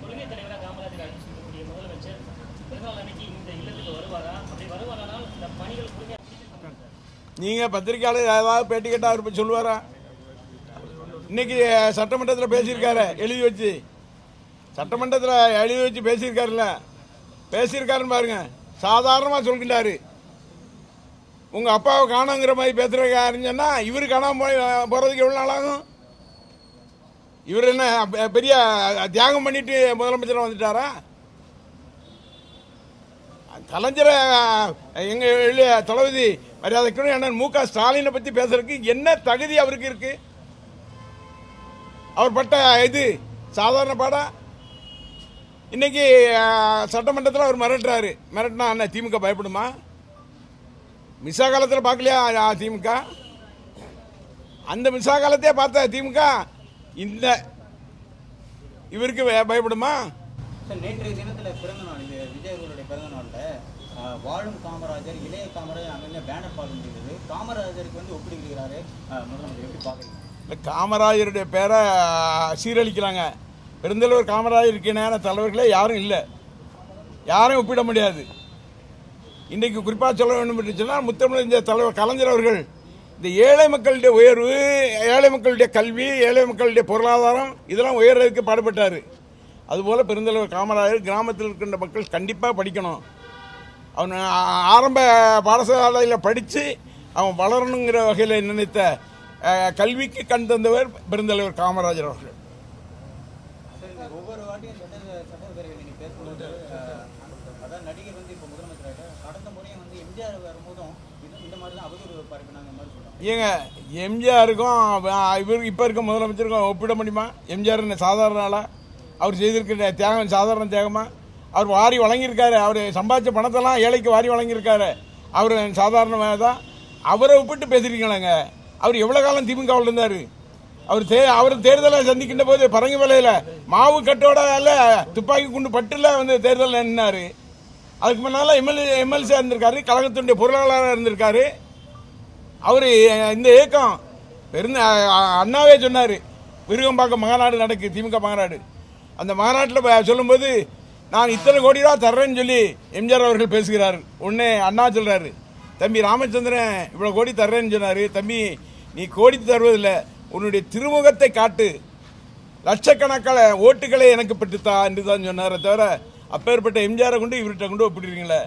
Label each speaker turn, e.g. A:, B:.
A: கொள்கை தலைவராக காமராஜர் அறிவிச்சிருக்கக்கூடிய முதலமைச்சர் பிறந்தநாள் அன்னைக்கு இந்த இல்லத்துக்கு வருவாரா? அப்படி வருவாரானால் இந்த பணிகள் முழுமையாக
B: நீங்க பத்திரிகையாளர் ஏதாவது பேட்டி கேட்டா அவர் சொல்லுவாரா? இன்னைக்கு சட்டமன்றத்தில் பேசியிருக்காரு, எழுதி வச்சு சட்டமன்றத்தில் எழுதி வச்சு பேசியிருக்காருல்ல, பேசியிருக்காருன்னு பாருங்க. சாதாரணமாக சொல்கின்றாரு. உங்க அப்பாவை காணோங்கிற மாதிரி பேசுறாருன்னு சொன்னா இவரு காணாம போறதுக்கு எவ்வளவு நாள் ஆகும்? இவர் என்ன பெரிய தியாகம் பண்ணிட்டு முதலமைச்சர் வந்துட்டாரா? கலைஞரை எங்க தளபதி மரியாதைக்கு அண்ணன் மு க ஸ்டாலினை பத்தி பேசுறதுக்கு என்ன தகுதி அவருக்கு இருக்கு? அவர் பட்ட இது சாதாரண பாடா? இன்னைக்கு சட்டமன்றத்தில் அவர் மிரட்டுறாரு. மிரட்டினா என்ன திமுக பயப்படுமா? மிசா காலத்தில் பார்க்கலையா திமுக? அந்த மிசா காலத்தையே பார்த்த திமுக இந்த இவருக்கு பயப்படுமா?
C: நேற்றைய தினத்தில் பிறந்த நாள் விஜய் அவர்களுடைய பிறந்த நாளில் வாழும் காமராஜர் இளைய காமராஜர் அங்கே பேனர் பார்க்க முடியுது. காமராஜருக்கு ஒப்பிடுகிறாரு முதலமைச்சர், எப்படி பார்க்குறீங்க?
B: காமராஜருடைய பேரை சீரழிக்கிறாங்க. பெருந்தலைவர் காமராஜர் இருக்கின தலைவர்களே யாரும் இல்லை, யாரையும் ஒப்பிட முடியாது. இன்றைக்கு குறிப்பாக சொல்ல வேண்டும் என்று சொன்னால் முத்தமிழ் தலைவர் கலைஞர் அவர்கள் இந்த ஏழை மக்களுடைய உயர்வு, ஏழை மக்களுடைய கல்வி, ஏழை மக்களுடைய பொருளாதாரம் இதெல்லாம் உயர்றதுக்கு பாடுபட்டார். அதுபோல் பெருந்தலைவர் காமராஜர் கிராமத்தில் இருக்கின்ற மக்கள் கண்டிப்பாக படிக்கணும், அவன் ஆரம்ப பாடசாலையில் படித்து அவன் வளரணுங்கிற வகையில் நினைத்த கல்விக்கு கண் தந்தவர் பெருந்தலைவர் காமராஜர் அவர்கள்.
C: ஒவ்வொரு வாட்டியும் சட்டப்பேரவை நீங்கள் பேசும்போது அதான் நடிகர் இப்போ முதலமைச்சராக கடந்த முறையும் எம்ஜிஆர் வரும்போதும் இந்த மாதிரி தான் அவதூறு பரப்பினாங்க மாதிரி சொல்லுவாங்க.
B: ஏங்க எம்ஜிஆருக்கும் இவர் இப்போ இருக்க முதலமைச்சருக்கும் ஒப்பிட முடியுமா? எம்ஜிஆர் என்ன சாதாரண ஆளா? அவர் செய்திருக்கிற தியாகம் சாதாரண தியாகமா? அவர் வாரி வழங்கியிருக்காரு, அவர் சம்பாதிச்ச பணத்தெல்லாம் ஏழைக்கு வாரி வழங்கியிருக்காரு. அவர் சாதாரணமாக தான். அவரை ஒப்பிட்டு பேசுறீங்களாங்க. அவர் எவ்வளோ காலம் திமுகவில் இருந்தார்? அவர் தேர்தலை சந்திக்கின்ற போது பரங்கி வேலையில் மாவு கட்டோட துப்பாக்கி குண்டு பட்டுல தேர்தலில் நின்னாரு. அதுக்கு முன்னால எம்எல்சியா இருந்திருக்காரு, கழகத்தினுடைய பொருளாளராக இருந்திருக்காரு. அவர் இந்த இயக்கம் அண்ணாவே சொன்னார், விருகம்பாக்கம் மாநாடு நடக்கு, திமுக மாநாடு. அந்த மாநாட்டில் சொல்லும்போது நான் இத்தனை கோடி ரூபா தர்றேன்னு சொல்லி எம்ஜிஆர் அவர்கள் பேசுகிறார். உடனே அண்ணா சொல்றாரு, தம்பி ராமச்சந்திரன் இவ்வளோ கோடி தர்றேன்னு சொன்னார். தம்பி நீ கோடி தருவதில்லை, உன்னுடைய திருமுகத்தை காட்டு, லட்சக்கணக்கான ஓட்டுகளை எனக்கு பெற்றுத்தா என்று தான் சொன்னாரே தவிர அப்பேற்பட்ட எம்ஜிஆரை கொண்டு இவர்கிட்ட கொண்டு ஒப்பிடுறீங்களே.